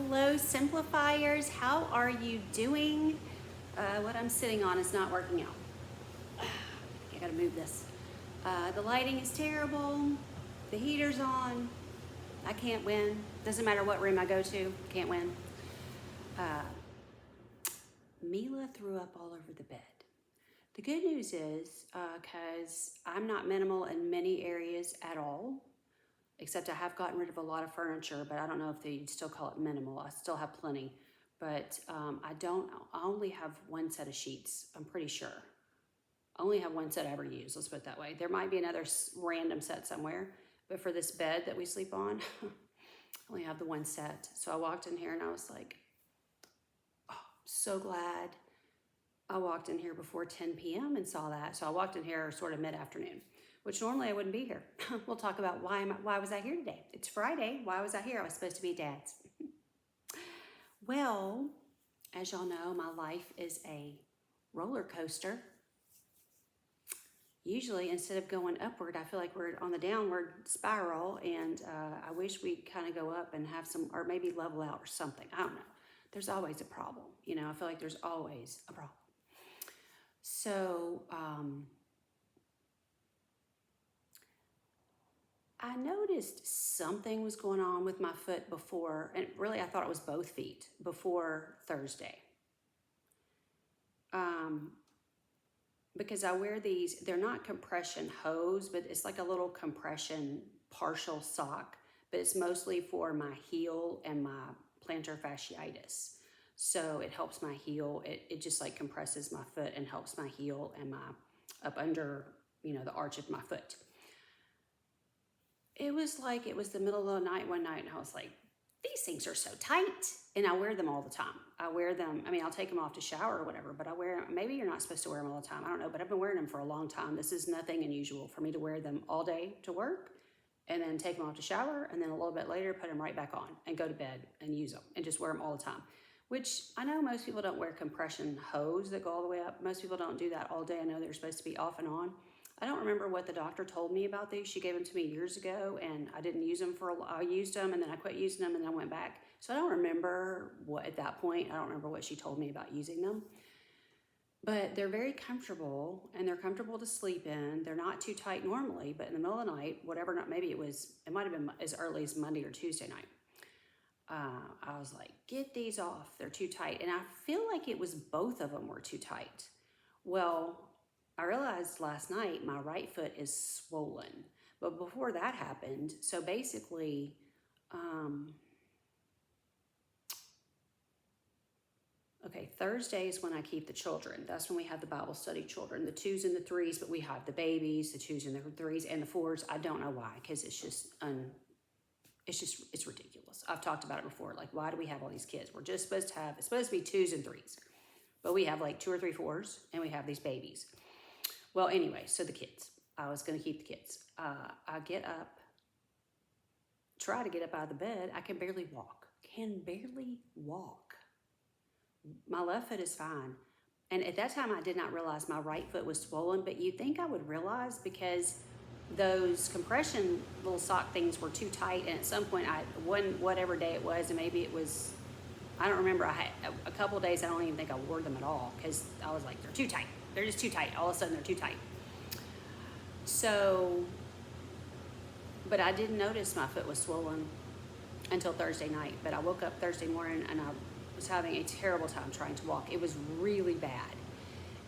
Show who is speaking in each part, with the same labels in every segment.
Speaker 1: Hello, Simplifiers. How are you doing? What I'm sitting on is not working out. I gotta move this. The lighting is terrible. The heater's on. I can't win. Doesn't matter what room I go to, can't win. Mila threw up all over the bed. The good news is, because I'm not minimal in many areas at all, except I have gotten rid of a lot of furniture, but I don't know if they still call it minimal. I still have plenty, but I only have one set of sheets, I'm pretty sure. I only have one set I ever use, let's put it that way. There might be another random set somewhere, but for this bed that we sleep on, I only have the one set. So I walked in here and I was like, oh, so glad I walked in here before 10 p.m. and saw that. So I walked in here sort of mid-afternoon, which normally I wouldn't be here. We'll talk about why was I here today. It's Friday. Why was I here? I was supposed to be at Dad's. Well, as y'all know, my life is a roller coaster. Usually, instead of going upward, I feel like we're on the downward spiral, and I wish we'd kind of go up and have some, or maybe level out or something. I don't know. There's always a problem. You know, I feel like there's always a problem. So, I noticed something was going on with my foot before, and really I thought it was both feet before Thursday. Because I wear these, they're not compression hose, but it's like a little compression partial sock, but it's mostly for my heel and my plantar fasciitis. So it helps my heel, it just like compresses my foot and helps my heel and my, up under, you know, the arch of my foot. It was like it was the middle of the night one night and I was like, these things are so tight. And I wear them all the time. I wear them, I mean, I'll take them off to shower or whatever, but I wear them, maybe you're not supposed to wear them all the time. I don't know, but I've been wearing them for a long time. This is nothing unusual for me to wear them all day to work and then take them off to shower and then a little bit later put them right back on and go to bed and use them and just wear them all the time. Which I know most people don't wear compression hose that go all the way up. Most people don't do that all day. I know they're supposed to be off and on. I don't remember what the doctor told me about these. She gave them to me years ago and I didn't use them I used them and then I quit using them and then I went back. So I don't remember what, at that point, I don't remember what she told me about using them. But they're very comfortable and they're comfortable to sleep in. They're not too tight normally, but in the middle of the night, whatever, maybe it might have been as early as Monday or Tuesday night. I was like, get these off. They're too tight. And I feel like it was both of them were too tight. Well, I realized last night my right foot is swollen. But before that happened, so basically, okay, Thursday is when I keep the children. That's when we have the Bible study children, the 2s and the 3s, but we have the babies, the 2s and the 3s and the 4s. I don't know why, because it's ridiculous. I've talked about it before. Like, why do we have all these kids? We're just supposed to have, it's supposed to be 2s and 3s, but we have like 2 or 3 4s and we have these babies. Well, anyway, so the kids, I was going to keep the kids. I get up, try to get up out of the bed. I can barely walk, My left foot is fine. And at that time, I did not realize my right foot was swollen, but you'd think I would realize because those compression little sock things were too tight. And at some point, whatever day it was, and maybe it was, I don't remember. I had a couple of days, I don't even think I wore them at all because I was like, they're too tight. They're just too tight. All of a sudden, they're too tight. So, but I didn't notice my foot was swollen until Thursday night. But I woke up Thursday morning and I was having a terrible time trying to walk. It was really bad.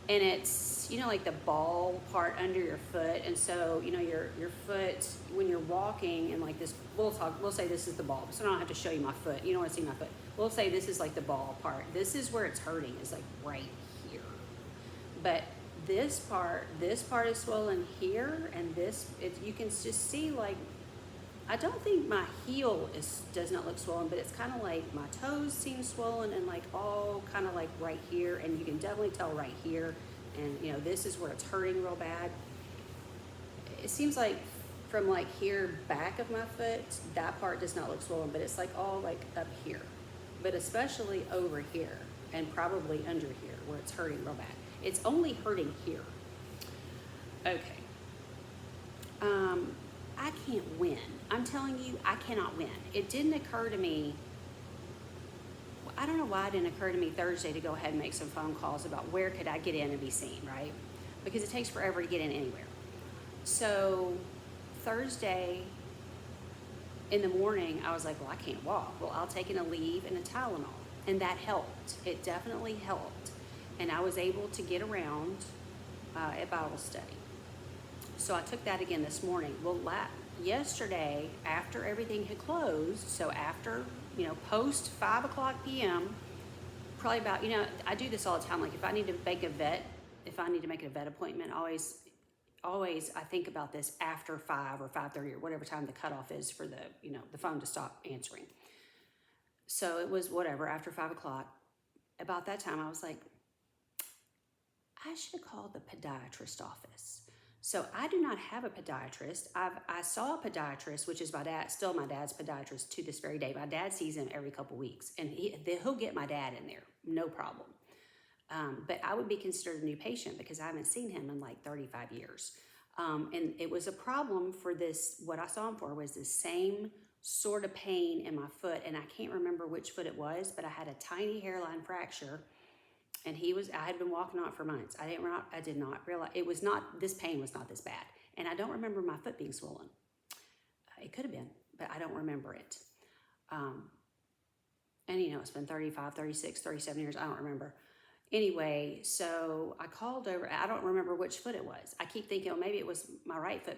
Speaker 1: And it's, you know, like the ball part under your foot. And so, you know, your foot, when you're walking and like this, we'll say this is the ball. So I don't have to show you my foot. You don't want to see my foot. We'll say this is like the ball part. This is where it's hurting, is like right here. But this part is swollen here. And you can just see like, I don't think my heel does not look swollen, but it's kind of like my toes seem swollen and like all kind of like right here. And you can definitely tell right here. And you know, this is where it's hurting real bad. It seems like from like here back of my foot, that part does not look swollen, but it's like all like up here, but especially over here and probably under here where it's hurting real bad. It's only hurting here. Okay. I can't win. I'm telling you, I cannot win. It didn't occur to me I don't know why it didn't occur to me Thursday to go ahead and make some phone calls about where could I get in and be seen, right? Because it takes forever to get in anywhere. So Thursday in the morning, I was like, well, I can't walk. Well, I'll take an Aleve and a Tylenol. And that helped. It definitely helped. And I was able to get around at Bible study. So I took that again this morning. Well, yesterday, after everything had closed, so after, post 5 o'clock p.m., probably about, I do this all the time. Like if I need to make a vet appointment, always I think about this after 5 or 5:30 or whatever time the cutoff is for the phone to stop answering. So it was whatever, after 5 o'clock. About that time, I was like, I should have called the podiatrist office. So I do not have a podiatrist. I saw a podiatrist, which is still my dad's podiatrist to this very day. My dad sees him every couple weeks, and he'll get my dad in there, no problem. But I would be considered a new patient because I haven't seen him in like 35 years. And it was a problem for this, what I saw him for was the same sort of pain in my foot, and I can't remember which foot it was, but I had a tiny hairline fracture. And I had been walking on it for months. I did not realize, this pain was not this bad. And I don't remember my foot being swollen. It could have been, but I don't remember it. And it's been 35, 36, 37 years, I don't remember. Anyway, so I called over, I don't remember which foot it was. I keep thinking, maybe it was my right foot,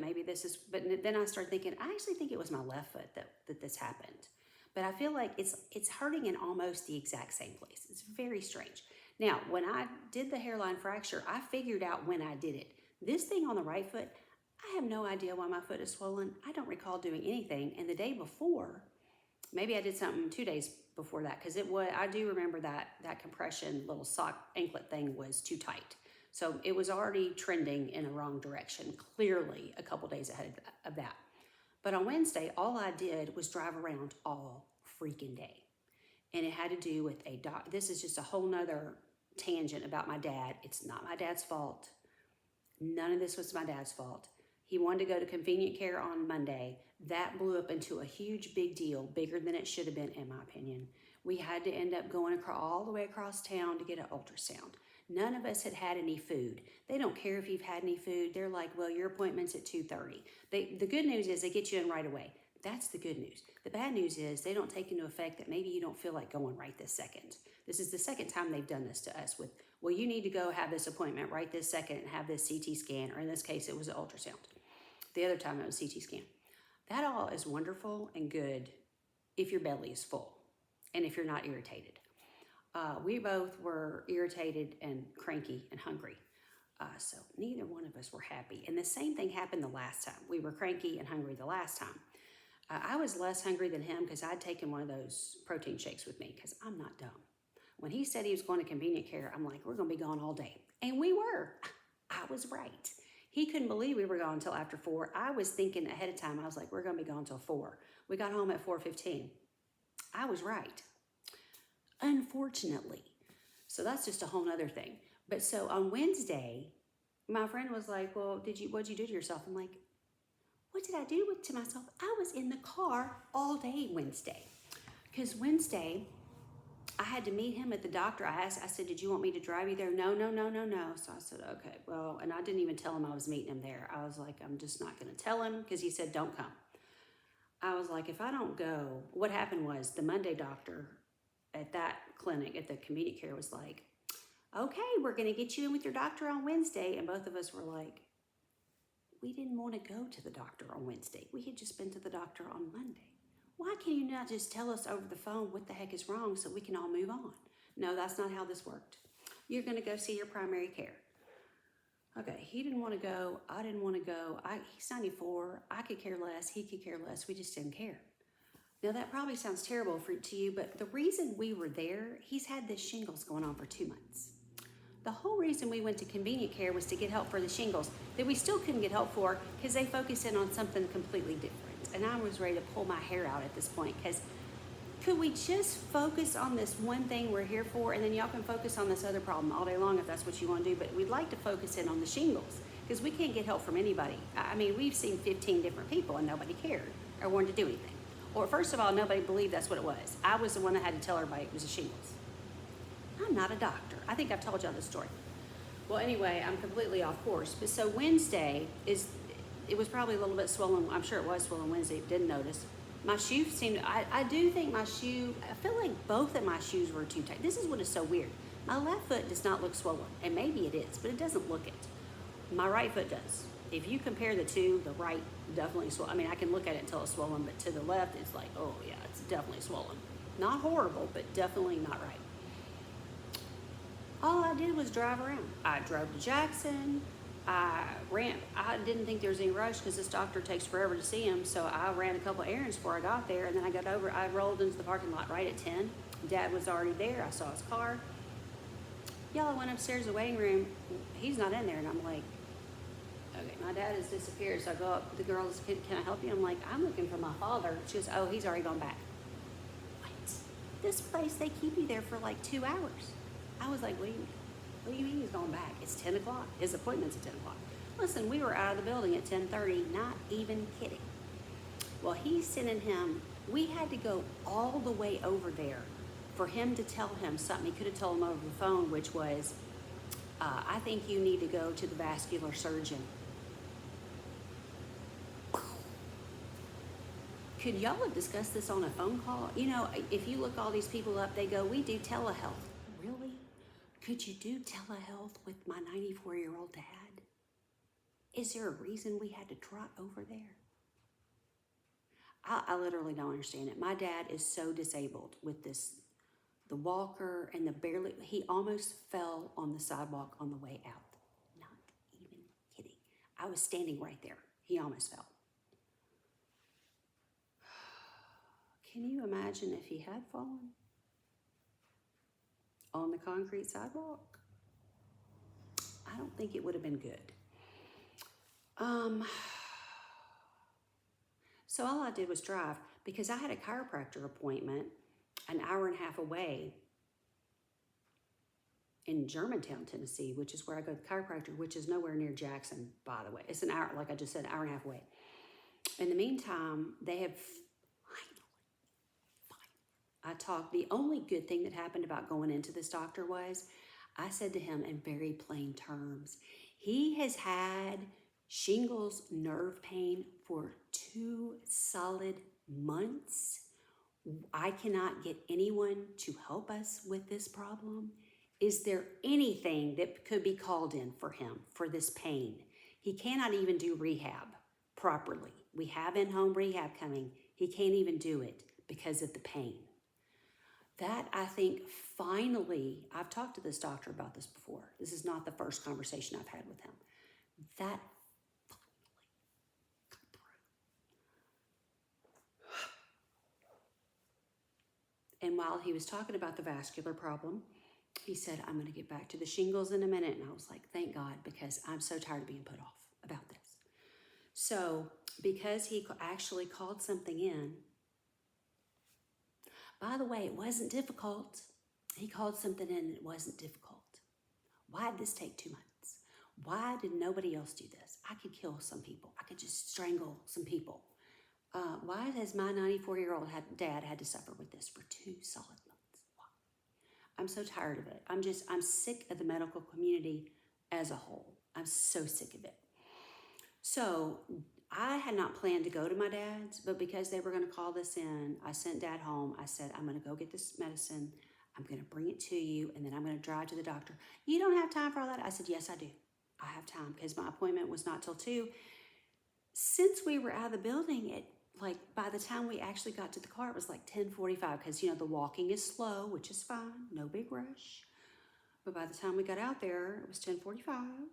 Speaker 1: but then I started thinking, I actually think it was my left foot that this happened. But I feel like it's hurting in almost the exact same place. It's very strange. Now, when I did the hairline fracture, I figured out when I did it. This thing on the right foot, I have no idea why my foot is swollen. I don't recall doing anything. And the day before, maybe I did something 2 days before that, because I do remember that compression little sock anklet thing was too tight. So it was already trending in a wrong direction, clearly a couple days ahead of that. But on Wednesday, all I did was drive around all freaking day. And it had to do with this is just a whole nother tangent about my dad. It's not my dad's fault. None of this was my dad's fault. He wanted to go to convenient care on Monday. That blew up into a huge big deal, bigger than it should have been, in my opinion. We had to end up going all the way across town to get an ultrasound. None of us had any food. They don't care if you've had any food. They're like, well, your appointment's at 2:30. The good news is they get you in right away. That's the good news. The bad news is they don't take into effect that maybe you don't feel like going right this second. This is the second time they've done this to us with, well, you need to go have this appointment right this second and have this CT scan, or in this case, it was an ultrasound. The other time it was CT scan. That all is wonderful and good if your belly is full and if you're not irritated. We both were irritated and cranky and hungry. So neither one of us were happy. And the same thing happened the last time. We were cranky and hungry the last time. I was less hungry than him because I'd taken one of those protein shakes with me because I'm not dumb. When he said he was going to convenient care, I'm like, we're going to be gone all day. And we were. I was right. He couldn't believe we were gone until after 4. I was thinking ahead of time. I was like, we're going to be gone until 4. We got home at 4:15. I was right. Unfortunately. So that's just a whole nother thing. But so on Wednesday, my friend was like, well, what'd you do to yourself? I'm like, what did I do to myself? I was in the car all day Wednesday. Because Wednesday, I had to meet him at the doctor. I said, did you want me to drive you there? No. So I said, okay, well, and I didn't even tell him I was meeting him there. I was like, I'm just not going to tell him because he said, don't come. I was like, if I don't go, what happened was the Monday doctor at that clinic, at the convenient care, was like, okay, we're going to get you in with your doctor on Wednesday. And both of us were like, we didn't want to go to the doctor on Wednesday. We had just been to the doctor on Monday. Why can you not just tell us over the phone what the heck is wrong so we can all move on? No, that's not how this worked. You're going to go see your primary care. Okay, he didn't want to go. I didn't want to go. He's 94. I could care less. He could care less. We just didn't care. Now, that probably sounds terrible to you, but the reason we were there, he's had this shingles going on for 2 months. The whole reason we went to convenient care was to get help for the shingles that we still couldn't get help for because they focused in on something completely different. And I was ready to pull my hair out at this point because could we just focus on this one thing we're here for, and then y'all can focus on this other problem all day long if that's what you want to do, but we'd like to focus in on the shingles because we can't get help from anybody. I mean, we've seen 15 different people and nobody cared or wanted to do anything. Or first of all, nobody believed that's what it was. I was the one that had to tell everybody it was a shingles. I'm not a doctor. I think I've told y'all this story. Well, anyway, I'm completely off course. But so Wednesday it was probably a little bit swollen. I'm sure it was swollen Wednesday. Didn't notice. My shoe seemed, I do think my shoe, I feel like both of my shoes were too tight. This is what is so weird. My left foot does not look swollen, and maybe it is, but it doesn't look it. My right foot does. If you compare the two, the right definitely swollen. I mean, I can look at it until it's swollen, but to the left, it's like, oh yeah, it's definitely swollen. Not horrible, but definitely not right. All I did was drive around. I drove to Jackson. I didn't think there was any rush because this doctor takes forever to see him. So I ran a couple errands before I got there. And then I rolled into the parking lot right at 10. Dad was already there. I saw his car. Y'all, I went upstairs to the waiting room. He's not in there. And I'm like, okay, my dad has disappeared. So I go up. The girl says, can I help you? I'm like, I'm looking for my father. She goes, oh, he's already gone back. What? This place, they keep you there for like 2 hours. I was like, what do you mean he's going back? It's 10 o'clock. His appointment's at 10 o'clock. Listen, we were out of the building at 10:30, not even kidding. Well, he's sending him, we had to go all the way over there for him to tell him something. He could have told him over the phone, which was, I think you need to go to the vascular surgeon. Could y'all have discussed this on a phone call? You know, if you look all these people up, they go, we do telehealth. Really? Could you do telehealth with my 94-year-old dad? Is there a reason we had to trot over there? I literally don't understand it. My dad is so disabled with the walker and he almost fell on the sidewalk on the way out. Not even kidding. I was standing right there. He almost fell. Can you imagine if he had fallen on the concrete sidewalk? I don't think it would have been good. So all I did was drive because I had a chiropractor appointment an hour and a half away in Germantown, Tennessee, which is where I go to the chiropractor, which is nowhere near Jackson, by the way. It's an hour, like I just said, an hour and a half away. In the meantime, they have the only good thing that happened about going into this doctor was I said to him in very plain terms, he has had shingles nerve pain for 2 solid months. I cannot get anyone to help us with this problem. Is there anything that could be called in for him for this pain? He cannot even do rehab properly. We have in-home rehab coming. He can't even do it because of the pain. That, I think, finally, I've talked to this doctor about this before. This is not the first conversation I've had with him. That finally got through. And while he was talking about the vascular problem, he said, I'm going to get back to the shingles in a minute. And I was like, thank God, because I'm so tired of being put off about this. So because he actually called something in, by the way, it wasn't difficult. He called something in and it wasn't difficult. Why did this take 2 months? Why did nobody else do this? I could kill some people. I could just strangle some people. Why has my 94-year-old dad had to suffer with this for 2 solid months? Why? I'm so tired of it. I'm sick of the medical community as a whole. I'm so sick of it. So I had not planned to go to my dad's, but because they were going to call this in, I sent Dad home. I said, I'm going to go get this medicine. I'm going to bring it to you, and then I'm going to drive to the doctor. You don't have time for all that? I said, yes, I do. I have time because my appointment was not till 2. Since we were out of the building, by the time we actually got to the car, it was like 10:45 because, the walking is slow, which is fine. No big rush. But by the time we got out there, it was 10:45.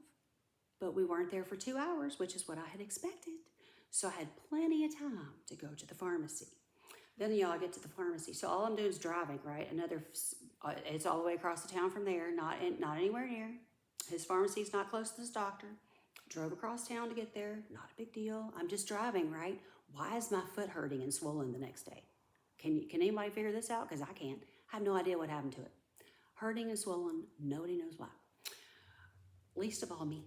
Speaker 1: But we weren't there for 2 hours, which is what I had expected. So I had plenty of time to go to the pharmacy. Then y'all get to the pharmacy. So all I'm doing is driving, right? It's all the way across the town from there, not anywhere near. His pharmacy's not close to this doctor. Drove across town to get there, not a big deal. I'm just driving, right? Why is my foot hurting and swollen the next day? Can anybody figure this out? Because I can't. I have no idea what happened to it. Hurting and swollen, nobody knows why. Least of all me.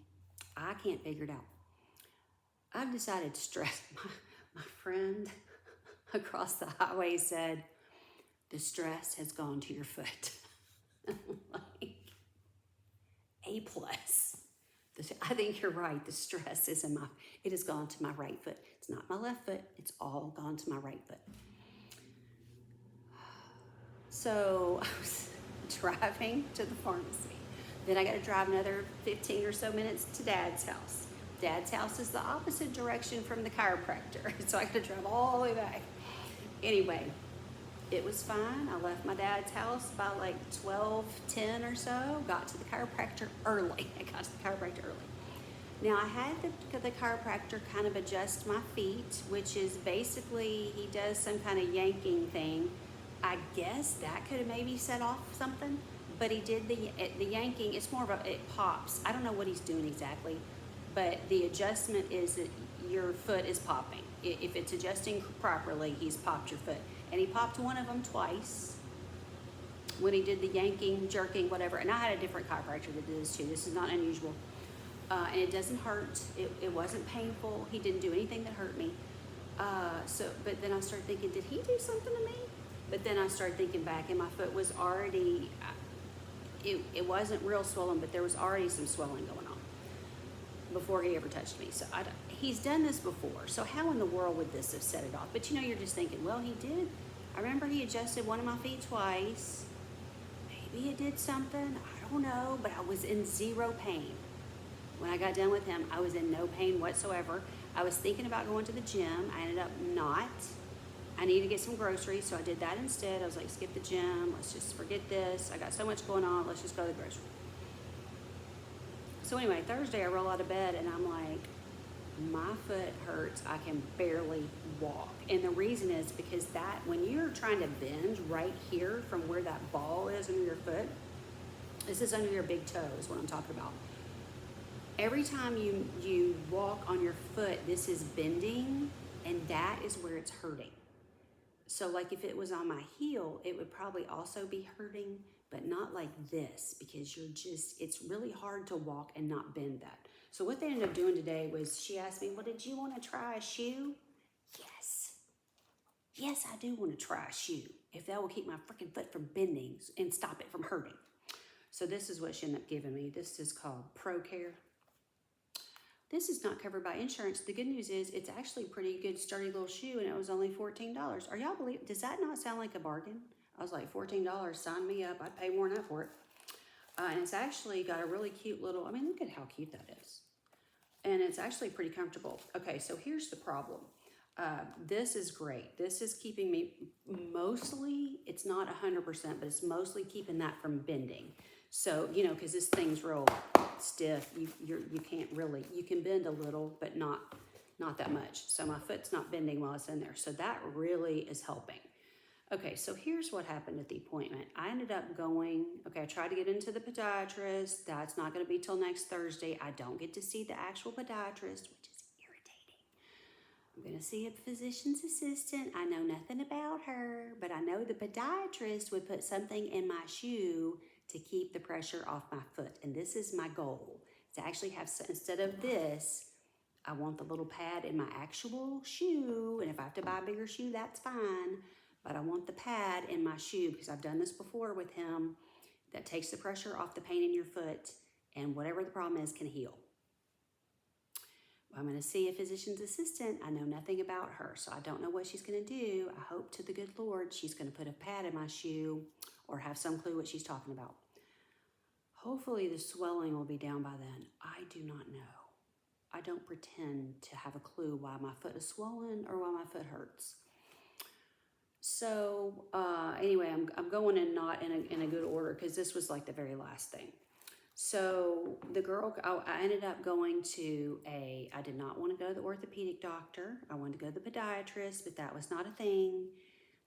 Speaker 1: I can't figure it out. I've decided to stress my friend. across the highway said, "The stress has gone to your foot." Like, A plus. I think you're right. The stress is it has gone to my right foot. It's not my left foot. It's all gone to my right foot. So I was driving to the pharmacy. Then I got to drive another 15 or so minutes to Dad's house. Dad's house is the opposite direction from the chiropractor. So I got to drive all the way back. Anyway, it was fine. I left my dad's house by like 12:10 or so. Got to the chiropractor early. Now I had the chiropractor kind of adjust my feet, which is basically he does some kind of yanking thing. I guess that could have maybe set off something, but he did the yanking. It's more of it pops. I don't know what he's doing exactly, but the adjustment is that your foot is popping. If it's adjusting properly, he's popped your foot. And he popped one of them twice when he did the yanking, jerking, whatever. And I had a different chiropractor that did this too. This is not unusual. And it doesn't hurt. It wasn't painful. He didn't do anything that hurt me. But then I started thinking, did he do something to me? But then I started thinking back, and my foot was already, it wasn't real swollen, but there was already some swelling going on before he ever touched me. So he's done this before. So how in the world would this have set it off? But you're just thinking, well, he did. I remember he adjusted one of my feet twice. Maybe it did something. I don't know. But I was in zero pain. When I got done with him, I was in no pain whatsoever. I was thinking about going to the gym. I ended up not. I needed to get some groceries, so I did that instead. I was like, skip the gym. Let's just forget this. I got so much going on. Let's just go to the grocery. So anyway, Thursday I roll out of bed and I'm like, my foot hurts. I can barely walk. And the reason is because when you're trying to bend right here from where that ball is under your foot, this is under your big toe is what I'm talking about. Every time you walk on your foot, this is bending, and that is where it's hurting. So like if it was on my heel, it would probably also be hurting, but not like this, because it's really hard to walk and not bend that. So what they ended up doing today was she asked me, well, did you want to try a shoe? Yes, I do want to try a shoe, if that will keep my freaking foot from bending and stop it from hurting. So this is what she ended up giving me. This is called ProCare. This is not covered by insurance. The good news is it's actually a pretty good sturdy little shoe, and it was only $14. Are y'all believe? Does that not sound like a bargain? I was like, $14, sign me up. I'd pay more than that for it. And it's actually got a really cute little, look at how cute that is. And it's actually pretty comfortable. Okay, so here's the problem. This is great. This is keeping me mostly, it's not 100%, but it's mostly keeping that from bending. So, because this thing's real stiff, you can't really, you can bend a little, but not that much. So my foot's not bending while it's in there. So that really is helping. Okay, so here's what happened at the appointment. I ended up I tried to get into the podiatrist. That's not going to be till next Thursday. I don't get to see the actual podiatrist, which is irritating. I'm going to see a physician's assistant. I know nothing about her, but I know the podiatrist would put something in my shoe to keep the pressure off my foot. And this is my goal, to actually have, instead of this, I want the little pad in my actual shoe. And if I have to buy a bigger shoe, that's fine. But I want the pad in my shoe, because I've done this before with him, that takes the pressure off the pain in your foot, and whatever the problem is can heal. Well, I'm going to see a physician's assistant. I know nothing about her, so I don't know what she's going to do. I hope to the good Lord she's going to put a pad in my shoe or have some clue what she's talking about. Hopefully the swelling will be down by then. I do not know. I don't pretend to have a clue why my foot is swollen or why my foot hurts. So anyway, I'm going in not in a good order, because this was like the very last thing. So the girl, I ended up going to I did not want to go to the orthopedic doctor. I wanted to go to the podiatrist, but that was not a thing.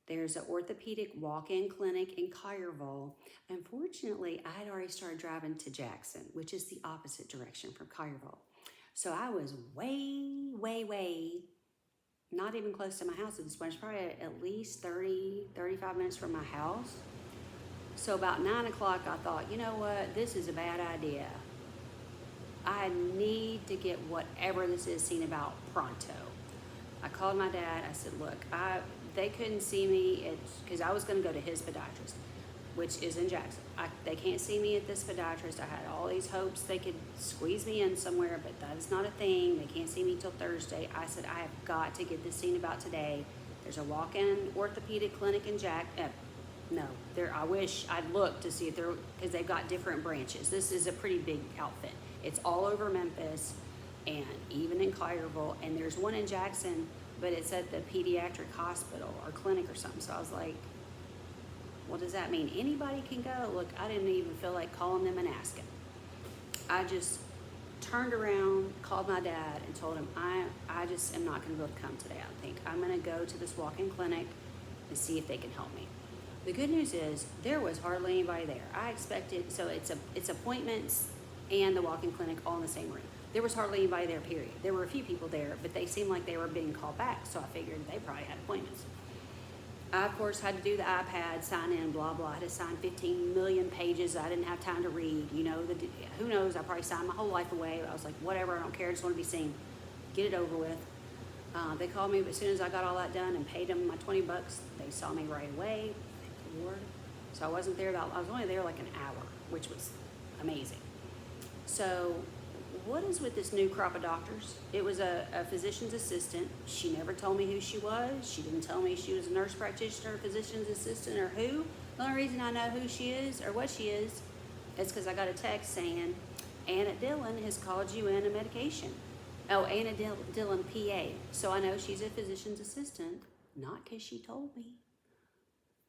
Speaker 1: There's an orthopedic walk-in clinic in Collierville. Unfortunately, I had already started driving to Jackson, which is the opposite direction from Collierville. So I was way, not even close to my house at this point. It's probably at least 35 minutes from my house. So about 9 o'clock, I thought, you know what? This is a bad idea. I need to get whatever this is seen about pronto. I called my dad. I said, look, they couldn't see me because I was going to go to his podiatrist, which is in Jackson. They can't see me at this podiatrist. I had all these hopes they could squeeze me in somewhere, but that is not a thing. They can't see me till Thursday. I said, I have got to get this seen about today. There's a walk-in orthopedic clinic in I wish I'd looked to see if because they've got different branches. This is a pretty big outfit. It's all over Memphis and even in Collierville, and there's one in Jackson, but it's at the pediatric hospital or clinic or something. So I was like, what does that mean? Anybody can go. Look, I didn't even feel like calling them and asking. I just turned around, called my dad, and told him, I just am not going to be able to come today. I think I'm going to go to this walk-in clinic and see if they can help me. The good news is there was hardly anybody there. I expected, so it's appointments and the walk-in clinic all in the same room. There was hardly anybody there, period. There were a few people there, but they seemed like they were being called back, so I figured they probably had appointments. I, of course, had to do the iPad, sign in, blah, blah. I had to sign 15 million pages I didn't have time to read. You know, who knows? I probably signed my whole life away. I was like, whatever, I don't care. I just want to be seen. Get it over with. They called me, but as soon as I got all that done and paid them my $20, they saw me right away. Thank the Lord. So I wasn't there I was only there like an hour, which was amazing. So what is with this new crop of doctors? It was a physician's assistant. She never told me who she was. She didn't tell me she was a nurse practitioner, physician's assistant, or who. The only reason I know who she is or what she is because I got a text saying, Anna Dillon has called you in a medication. Oh, Anna Dillon, PA. So I know she's a physician's assistant, not because she told me.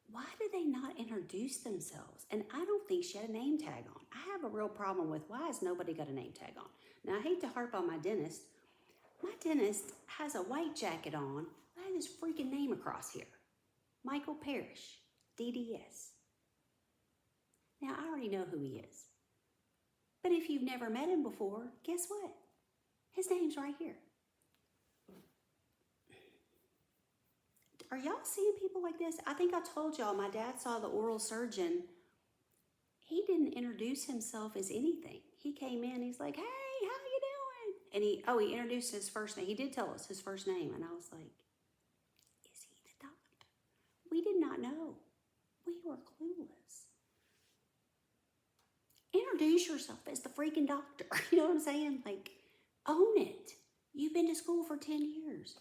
Speaker 1: Why do they not introduce themselves? And I don't think she had a name tag on. I have a real problem with why has nobody got a name tag on? Now, I hate to harp on my dentist. My dentist has a white jacket on. I have his freaking name across here. Michael Parrish, DDS. Now, I already know who he is. But if you've never met him before, guess what? His name's right here. Are y'all seeing people like this? I think I told y'all my dad saw the oral surgeon. He didn't introduce himself as anything. He came in, he's like, hey, how you doing? And he introduced his first name. He did tell us his first name. And I was like, is he the doctor? We did not know. We were clueless. Introduce yourself as the freaking doctor. You know what I'm saying? Like, own it. You've been to school for 10 years.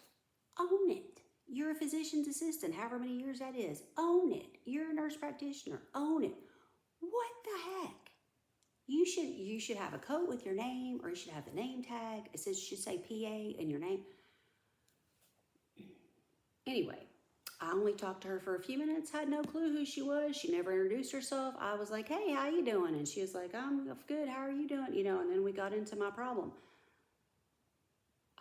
Speaker 1: Own it. You're a physician's assistant, however many years that is. Own it. You're a nurse practitioner. Own it. What the heck? You should have a coat with your name, or you should have the name tag. It should say PA in your name. Anyway, I only talked to her for a few minutes, had no clue who she was. She never introduced herself. I was like, hey, how you doing? And she was like, I'm good. How are you doing? You know, and then we got into my problem.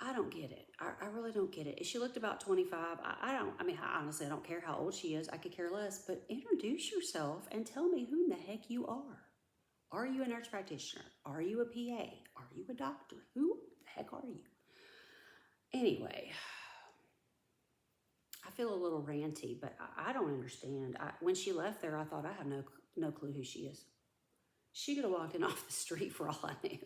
Speaker 1: I don't get it. I really don't get it. She looked about 25. Honestly, I don't care how old she is. I could care less. But introduce yourself and tell me who the heck you are. Are you a nurse practitioner? Are you a PA? Are you a doctor? Who the heck are you? Anyway, I feel a little ranty, but I don't understand. When she left there, I thought, I have no clue who she is. She could have walked in off the street for all I knew.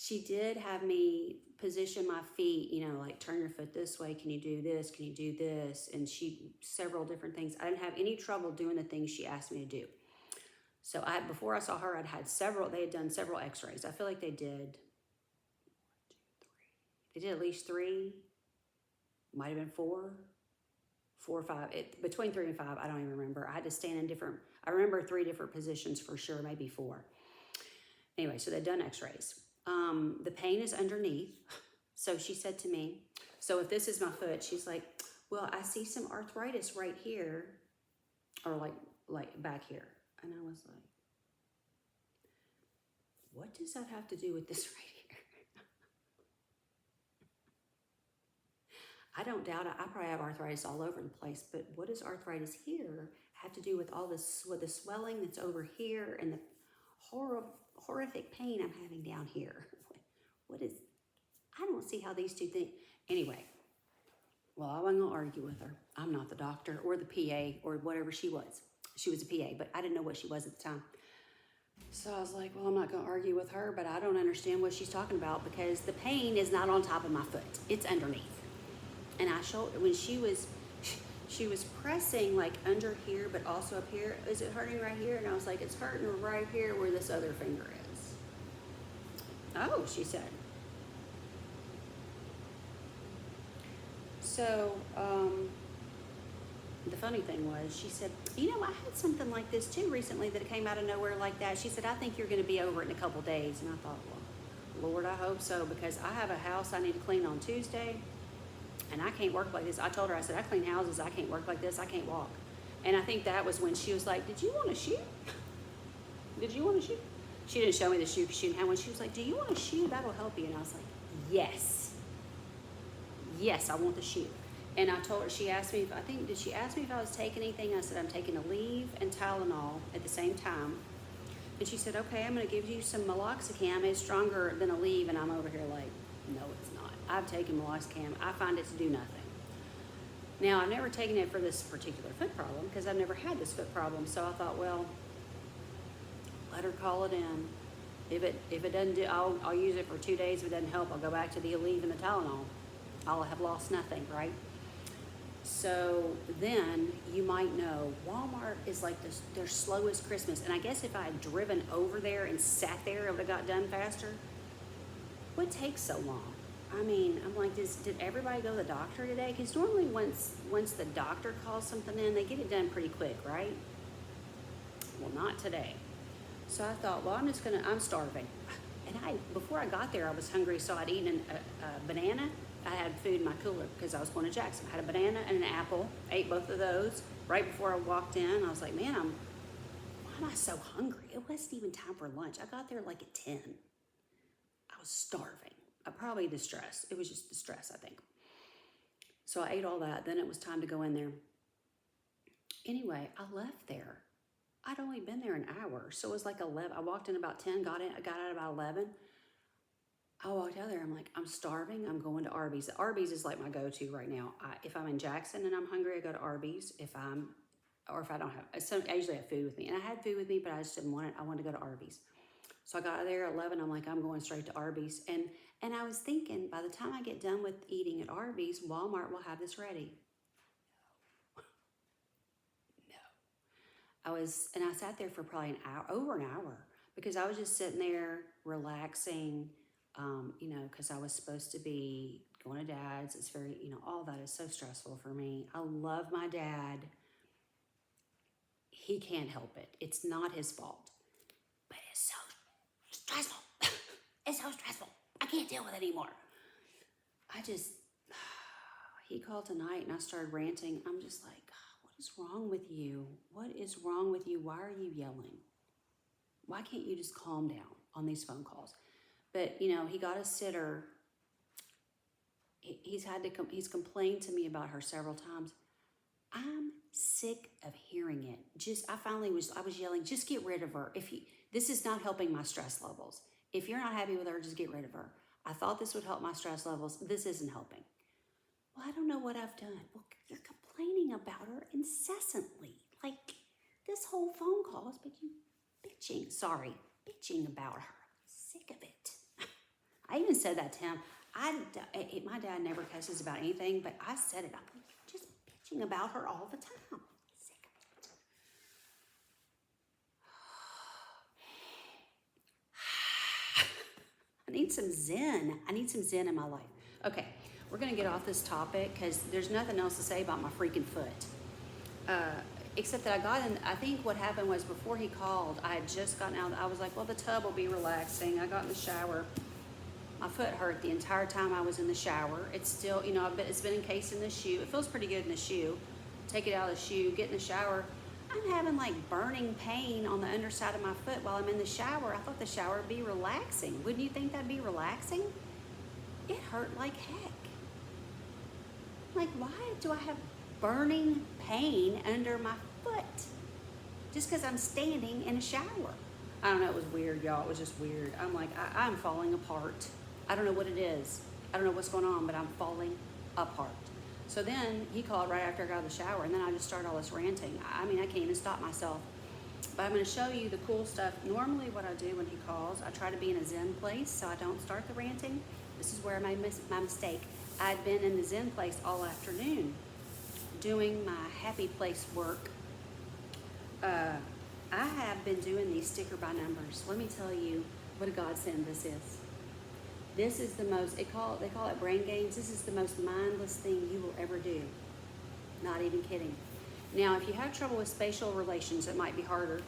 Speaker 1: She did have me position my feet, you know, like turn your foot this way. Can you do this? Can you do this? And several different things. I didn't have any trouble doing the things she asked me to do. So before I saw her, they had done several x-rays. I feel like they did at least 3, might have been 4 or 5, between 3 and 5, I don't even remember. I had to stand in I remember 3 different positions for sure, maybe 4. Anyway, so they'd done x-rays. The pain is underneath. So she said to me, so if this is my foot, she's like, well, I see some arthritis right here, or like back here. And I was like, what does that have to do with this right here? I don't doubt it. I probably have arthritis all over the place, but what does arthritis here have to do with all this, with the swelling that's over here and the horrific pain I'm having down here? I don't see how these two things. Anyway, well, I wasn't going to argue with her. I'm not the doctor or the PA or whatever she was. She was a PA, but I didn't know what she was at the time. So I was like, well, I'm not going to argue with her, but I don't understand what she's talking about because the pain is not on top of my foot. It's underneath. And when she was, she was pressing like under here, but also up here. Is it hurting right here? And I was like, it's hurting right here where this other finger is. Oh, she said. So, the funny thing was, she said, you know, I had something like this too recently that came out of nowhere like that. She said, I think you're going to be over it in a couple days. And I thought, well, Lord, I hope so, because I have a house I need to clean on Tuesday, and I can't work like this. I told her, I said, I clean houses. I can't work like this. I can't walk. And I think that was when she was like, did you want a shoe? Did you want a shoe? She didn't show me the shoe because she didn't have one. She was like, do you want a shoe? That'll help you. And I was like, yes. Yes, I want the shoe. And I told her, she asked me, did she ask me if I was taking anything? I said, I'm taking Aleve and Tylenol at the same time. And she said, okay, I'm going to give you some meloxicam. It's stronger than Aleve. And I'm over here like, no, it's not. I've taken meloxicam. I find it to do nothing. Now, I've never taken it for this particular foot problem because I've never had this foot problem. So I thought, well, let her call it in. If it doesn't do, I'll use it for 2 days. If it doesn't help, I'll go back to the Aleve and the Tylenol. I'll have lost nothing, right? So then you might know Walmart is like their slowest Christmas. And I guess if I had driven over there and sat there, it would have got done faster. What takes so long? I mean, I'm like, did everybody go to the doctor today? Because normally once the doctor calls something in, they get it done pretty quick, right? Well, not today. So I thought, well, I'm starving. And before I got there, I was hungry, so I'd eaten a banana. I had food in my cooler because I was going to Jackson. I had a banana and an apple, ate both of those right before I walked in. I was like, man, why am I so hungry? It wasn't even time for lunch. I got there like at 10. I was starving. Probably the stress. It was just the stress, I think. So I ate all that. Then it was time to go in there. Anyway, I left there. I'd only been there an hour. So it was like 11. I walked in about 10, got out about 11. I walked out there. I'm like, I'm starving. I'm going to Arby's. Arby's is like my go-to right now. If I'm in Jackson and I'm hungry, I go to Arby's. If I don't have, I usually have food with me. And I had food with me, but I just didn't want it. I wanted to go to Arby's. So I got there at 11. I'm like, I'm going straight to Arby's. And I was thinking, by the time I get done with eating at Arby's, Walmart will have this ready. No. I sat there for probably over an hour, because I was just sitting there relaxing, because I was supposed to be going to Dad's. It's very, all that is so stressful for me. I love my dad. He can't help it. It's not his fault. But it's so stressful. It's so stressful. I can't deal with it anymore. He called tonight and I started ranting. I'm just like, what is wrong with you? What is wrong with you? Why are you yelling? Why can't you just calm down on these phone calls? But, he got a sitter. He's complained to me about her several times. I'm sick of hearing it. I was yelling, just get rid of her. This is not helping my stress levels. If you're not happy with her, just get rid of her. I thought this would help my stress levels. This isn't helping. Well, I don't know what I've done. Well, you're complaining about her incessantly. Like, this whole phone call has been you bitching about her. I'm sick of it. I even said that to him. My dad never cusses about anything, but I said it. I'm like, you're just bitching about her all the time. Sick of it. I need some zen. I need some zen in my life. Okay, we're going to get off this topic because there's nothing else to say about my freaking foot. Except that I got in, I think what happened was before he called, I had just gotten out. I was like, well, the tub will be relaxing. I got in the shower. My foot hurt the entire time I was in the shower. It's still, it's been encased in the shoe. It feels pretty good in the shoe. Take it out of the shoe, get in the shower. I'm having like burning pain on the underside of my foot while I'm in the shower. I thought the shower would be relaxing. Wouldn't you think that'd be relaxing? It hurt like heck. Like, why do I have burning pain under my foot? Just because I'm standing in a shower. I don't know, it was weird, y'all. It was just weird. I'm like, I'm falling apart. I don't know what it is. I don't know what's going on, but I'm falling apart. So then he called right after I got out of the shower, and then I just started all this ranting. I mean, I can't even stop myself. But I'm going to show you the cool stuff. Normally what I do when he calls, I try to be in a zen place so I don't start the ranting. This is where I made my mistake. I'd been in the zen place all afternoon doing my Happy Place work, I have been doing these sticker by numbers. Let me tell you what a godsend this is. This is the most, they call it brain games. This is the most mindless thing you will ever do. Not even kidding. Now, if you have trouble with spatial relations, it might be harder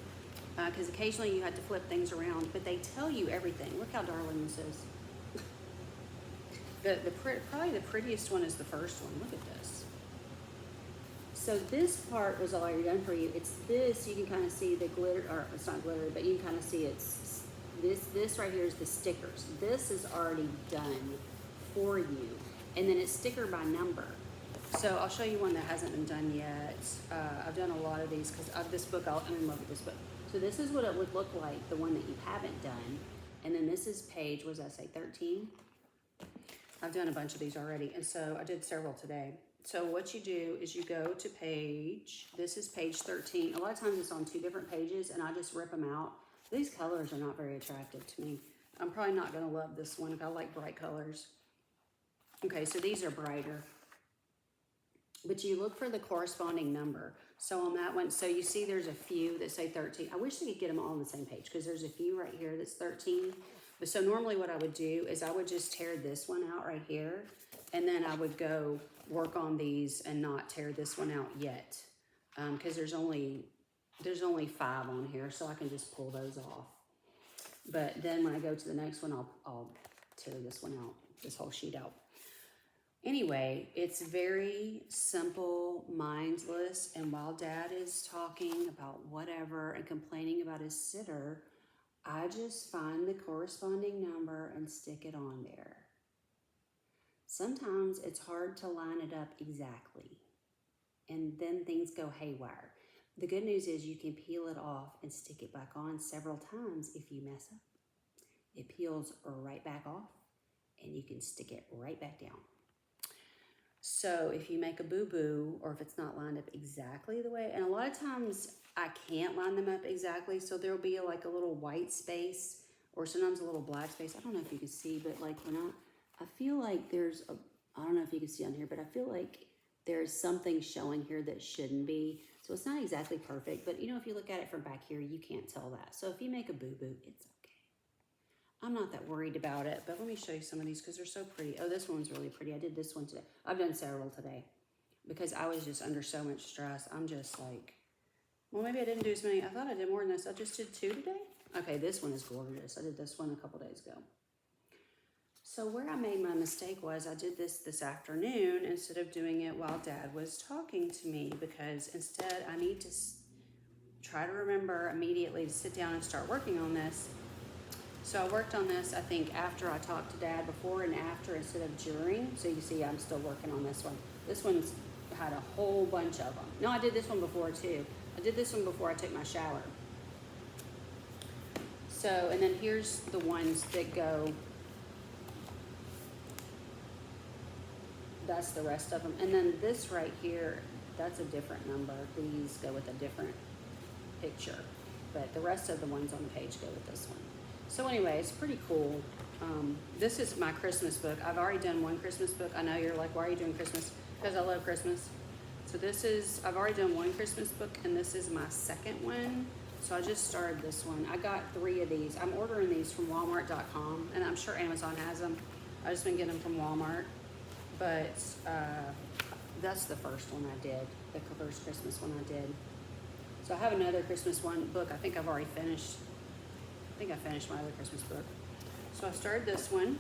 Speaker 1: because occasionally you have to flip things around, but they tell you everything. Look how darling this is. Probably the prettiest one is the first one. Look at this. So this part was already done for you. It's this, you can kind of see the glitter, or it's not glitter, but you can kind of see it's, this right here is the stickers. This is already done for you. And then it's sticker by number. So I'll show you one that hasn't been done yet. I've done a lot of these because of this book, I'm in love with this book. So this is what it would look like, the one that you haven't done. And then this is page, what does that say, 13? I've done a bunch of these already. And so I did several today. So what you do is you go to page, this is page 13. A lot of times it's on 2 different pages and I just rip them out. These colors are not very attractive to me. I'm probably not gonna love this one if I like bright colors. Okay, so these are brighter. But you look for the corresponding number. So on that one, so you see there's a few that say 13. I wish they could get them all on the same page because there's a few right here that's 13. But so normally what I would do is I would just tear this one out right here and then I would go work on these and not tear this one out yet. Because there's only 5 on here, so I can just pull those off. But then when I go to the next one, I'll tear this one out, this whole sheet out. Anyway, it's very simple, mindless, and while Dad is talking about whatever and complaining about his sitter, I just find the corresponding number and stick it on there. Sometimes it's hard to line it up exactly, and then things go haywire. The good news is you can peel it off and stick it back on several times if you mess up. It peels right back off, and you can stick it right back down. So if you make a boo-boo, or if it's not lined up exactly the way, and a lot of times I can't line them up exactly, so there'll be like a little white space, or sometimes a little black space. I don't know if you can see, but like when I feel like there's a, I don't know if you can see on here, but I feel like there's something showing here that shouldn't be. So it's not exactly perfect, but you know, if you look at it from back here, you can't tell that. So if you make a boo-boo, it's okay. I'm not that worried about it, but let me show you some of these because they're so pretty. Oh, this one's really pretty. I did this one today. I've done several today because I was just under so much stress. I'm just like, well, maybe I didn't do as many. I thought I did more than this. I just did 2 today. Okay, this one is gorgeous. I did this one a couple days ago. So where I made my mistake was I did this afternoon instead of doing it while Dad was talking to me, because instead I need to try to remember immediately to sit down and start working on this. So I worked on this, I think, after I talked to Dad, before and after instead of during. So you see I'm still working on this one. This one's had a whole bunch of them. No, I did this one before too. I did this one before I took my shower. So, and then here's the ones that go, that's the rest of them. And then this right here, that's a different number. These go with a different picture. But the rest of the ones on the page go with this one. So anyway, it's pretty cool. This is my Christmas book. I've already done one Christmas book. I know you're like, why are you doing Christmas? Because I love Christmas. So this is, I've already done one Christmas book, and this is my second one. So I just started this one. I got 3 of these. I'm ordering these from Walmart.com, and I'm sure Amazon has them. I've just been getting them from Walmart. But that's the first one I did, the first Christmas one I did. So I have another Christmas one book. I think I've already finished. I think I finished my other Christmas book. So I started this one.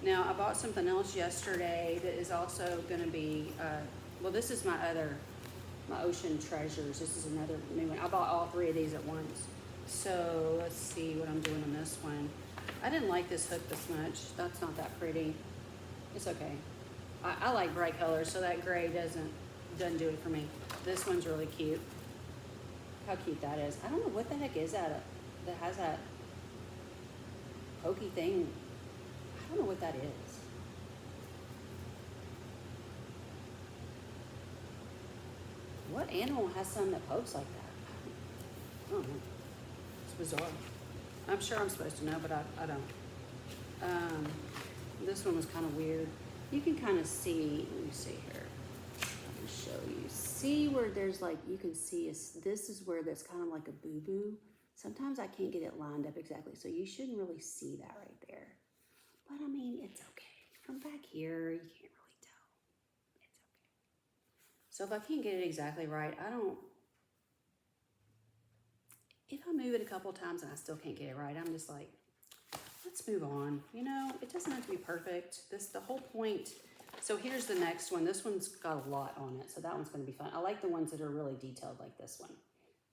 Speaker 1: Now I bought something else yesterday that is also going to be, well, this is my Ocean Treasures. This is another new one. I bought all 3 of these at once. So let's see what I'm doing on this one. I didn't like this hook this much. That's not that pretty. It's okay. I like bright colors, so that gray doesn't do it for me. This one's really cute. How cute that is. I don't know what the heck is that has that pokey thing. I don't know what that is. What animal has something that pokes like that? I don't know. It's bizarre. I'm sure I'm supposed to know, but I don't. This one was kind of weird. You can kind of see, let me see here. show you. See where there's like, you can see, this is where there's kind of like a boo-boo. Sometimes I can't get it lined up exactly, so you shouldn't really see that right there. But I mean, it's okay. From back here, you can't really tell. It's okay. So if I can't get it exactly right, if I move it a couple times and I still can't get it right, I'm just like, let's move on. You know, it doesn't have to be perfect. The whole point. So here's the next one. This one's got a lot on it, so that one's going to be fun. I like the ones that are really detailed like this one.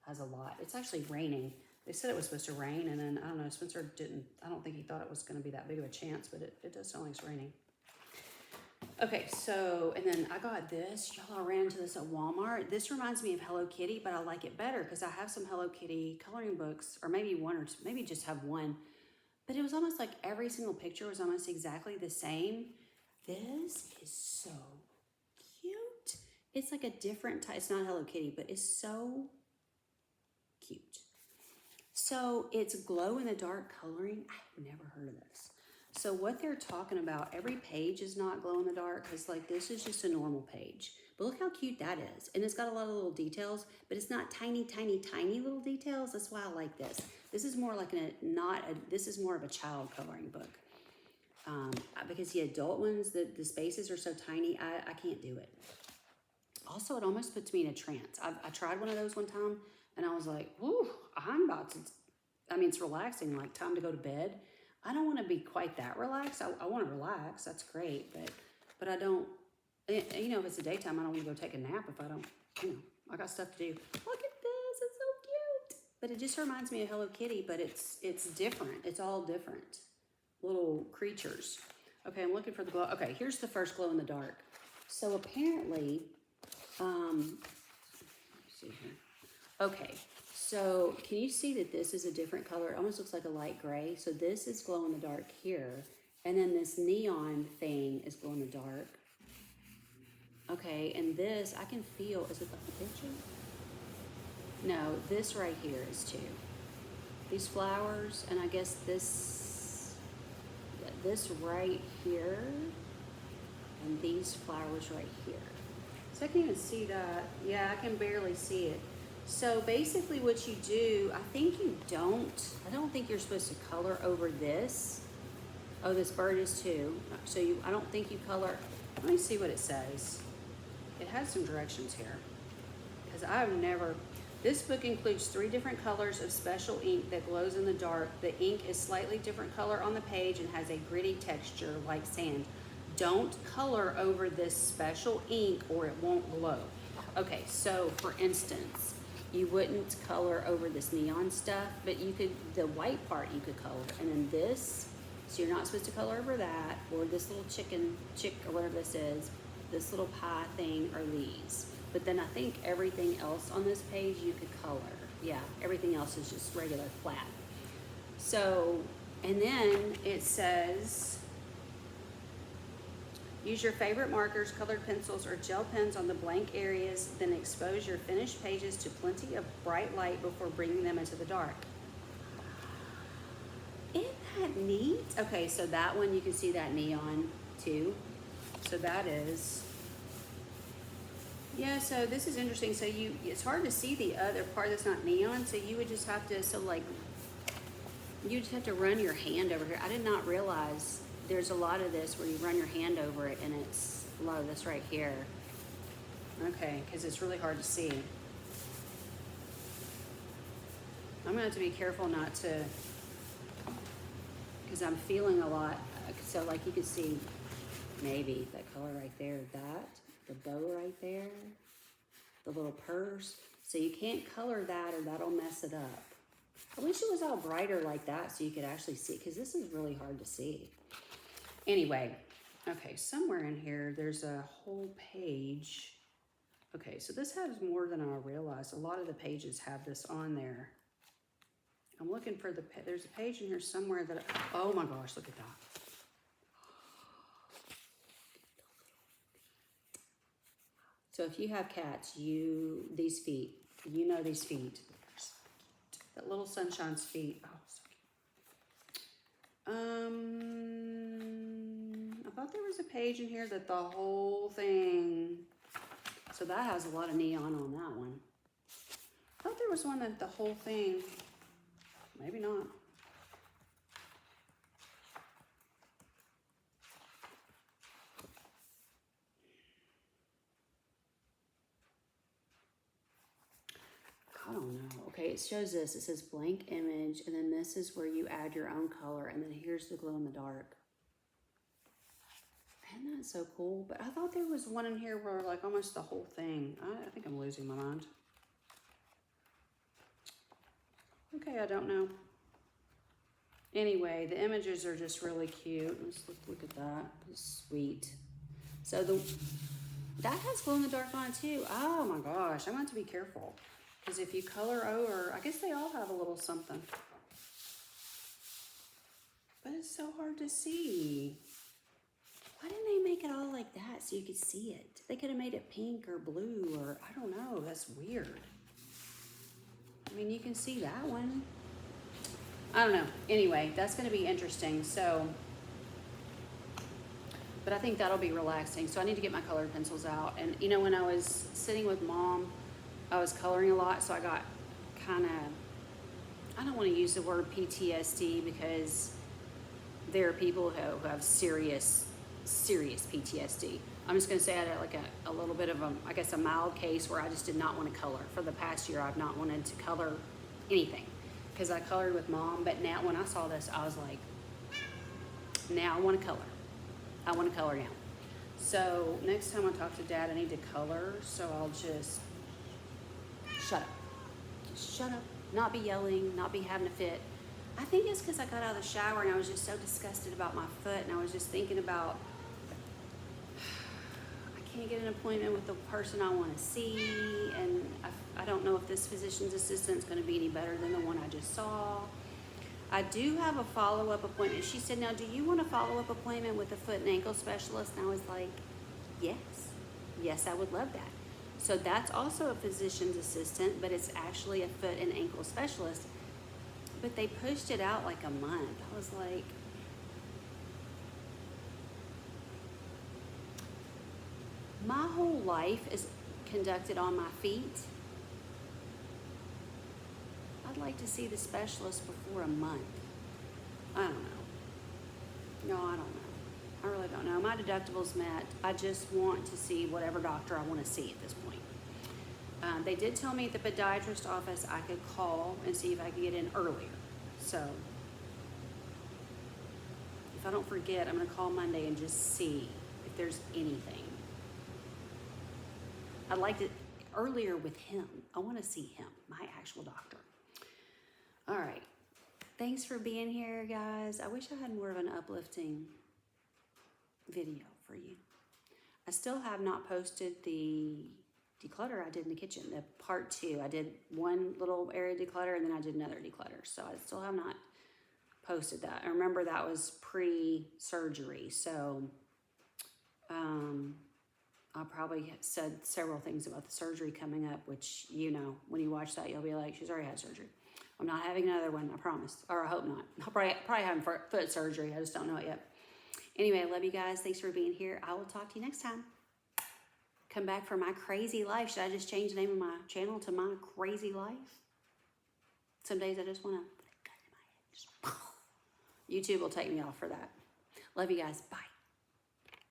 Speaker 1: Has a lot. It's actually raining. They said it was supposed to rain, and then, I don't know, Spencer I don't think he thought it was going to be that big of a chance, but it does sound like it's raining. Okay, so, and then I got this. Y'all, I ran into this at Walmart. This reminds me of Hello Kitty, but I like it better because I have some Hello Kitty coloring books, or maybe one or two, maybe just have one. But it was almost like every single picture was almost exactly the same. This is so cute. It's like a different type. It's not Hello Kitty, but it's so cute. So it's glow in the dark coloring. I've never heard of this. So what they're talking about, every page is not glow in the dark because like this is just a normal page. But look how cute that is. And it's got a lot of little details, but it's not tiny, tiny, tiny little details. That's why I like this. This is more like this is more of a child coloring book. Because the adult ones, the spaces are so tiny, I can't do it. Also, it almost puts me in a trance. I tried one of those one time and I was like, whoo, I'm about to, I mean, it's relaxing, like time to go to bed. I don't want to be quite that relaxed. I want to relax. That's great. But I don't, you know, if it's the daytime, I don't want to go take a nap if I don't, you know, I got stuff to do. Look at this. It's so cute. But it just reminds me of Hello Kitty, but it's different. It's all different. Little creatures. Okay, I'm looking for the glow. Okay, here's the first glow in the dark. So apparently, let's see here. Okay, so can you see that this is a different color? It almost looks like a light gray. So this is glow in the dark here. And then this neon thing is glow in the dark. Okay, and this, I can feel, is it the picture? No, this right here is too. These flowers, and I guess this right here, and these flowers right here. So I can even see that. Yeah, I can barely see it. So basically what you do, I don't think you're supposed to color over this. Oh, this bird is too. So I don't think you color, let me see what it says. It has some directions here. Because this book includes 3 different colors of special ink that glows in the dark. The ink is slightly different color on the page and has a gritty texture like sand. Don't color over this special ink or it won't glow. Okay, so for instance, you wouldn't color over this neon stuff, but you could, the white part you could color. And then this, so you're not supposed to color over that, or this little chick or whatever this is, this little pie thing, or these. But then I think everything else on this page you could color. Yeah, everything else is just regular flat. So, and then it says, use your favorite markers, colored pencils, or gel pens on the blank areas, then expose your finished pages to plenty of bright light before bringing them into the dark. Isn't that neat? Okay, so that one, you can see that neon too. So that is, yeah, so this is interesting. So it's hard to see the other part that's not neon, so you would just have to, you just have to run your hand over here. I did not realize there's a lot of this where you run your hand over it, and it's a lot of this right here. Okay, because it's really hard to see. I'm gonna have to be careful not to, because I'm feeling a lot. So like you can see maybe that color right there, the bow right there, the little purse. So you can't color that or that'll mess it up. I wish it was all brighter like that so you could actually see, because this is really hard to see. Anyway, okay, somewhere in here, there's a whole page. Okay, so this has more than I realized. A lot of the pages have this on there. I'm looking for there's a page in here somewhere that, oh my gosh, look at that. So if you have cats, these feet, you know these feet. They're so cute. That little Sunshine's feet, oh, so cute. I thought there was a page in here that the whole thing So that has a lot of neon on that one. I thought there was one that the whole thing, maybe not. I don't know. Okay, it shows this. It says blank image, and then this is where you add your own color, and then here's the glow in the dark. Isn't that so cool? But I thought there was one in here where like almost the whole thing. I think I'm losing my mind. Okay, I don't know. Anyway, the images are just really cute. Let's look at that. It's sweet. So that has glow in the dark on it too. Oh my gosh, I'm going to have to be careful. Because if you color over, I guess they all have a little something. But it's so hard to see. Why didn't they make it all like that so you could see it? They could have made it pink or blue or I don't know. That's weird. I mean, you can see that one. I don't know. Anyway, that's going to be interesting. So, but I think that'll be relaxing. So I need to get my colored pencils out. And you know, when I was sitting with Mom, I was coloring a lot. So I got kind of, I don't want to use the word PTSD because there are people who have serious PTSD. I'm just going to say I had like a little bit of I guess a mild case where I just did not want to color. For the past year, I've not wanted to color anything because I colored with Mom. But now when I saw this, I was like, now I want to color. I want to color now. So next time I talk to Dad, I need to color. So I'll just shut up. Just shut up. Not be yelling, not be having a fit. I think it's because I got out of the shower and I was just so disgusted about my foot. And I was just thinking about, I can't get an appointment with the person I want to see. And I don't know if this physician's assistant is going to be any better than the one I just saw. I do have a follow-up appointment. She said, now, do you want a follow-up appointment with a foot and ankle specialist? And I was like, yes. Yes, I would love that. So that's also a physician's assistant, but it's actually a foot and ankle specialist. But they pushed it out like a month. I was like, my whole life is conducted on my feet. I'd like to see the specialist before a month. I don't know. No, I don't know. I really don't know. My deductible's met. I just want to see whatever doctor I want to see at this point. They did tell me at the podiatrist office I could call and see if I could get in earlier. So if I don't forget, I'm going to call Monday and just see if there's anything. I'd like to earlier with him. I want to see him, my actual doctor. All right. Thanks for being here, guys. I wish I had more of an uplifting video for you. I still have not posted the declutter I did in the kitchen, the part 2. I did one little area declutter and then I did another declutter. So I still have not posted that. I remember that was pre-surgery. So I probably said several things about the surgery coming up, which, you know, when you watch that, you'll be like, she's already had surgery. I'm not having another one, I promise. Or I hope not. I'll probably have foot surgery. I just don't know it yet. Anyway, I love you guys. Thanks for being here. I will talk to you next time. Come back for my crazy life. Should I just change the name of my channel to My Crazy Life? Some days I just want to put a gun in my head. YouTube will take me off for that. Love you guys. Bye.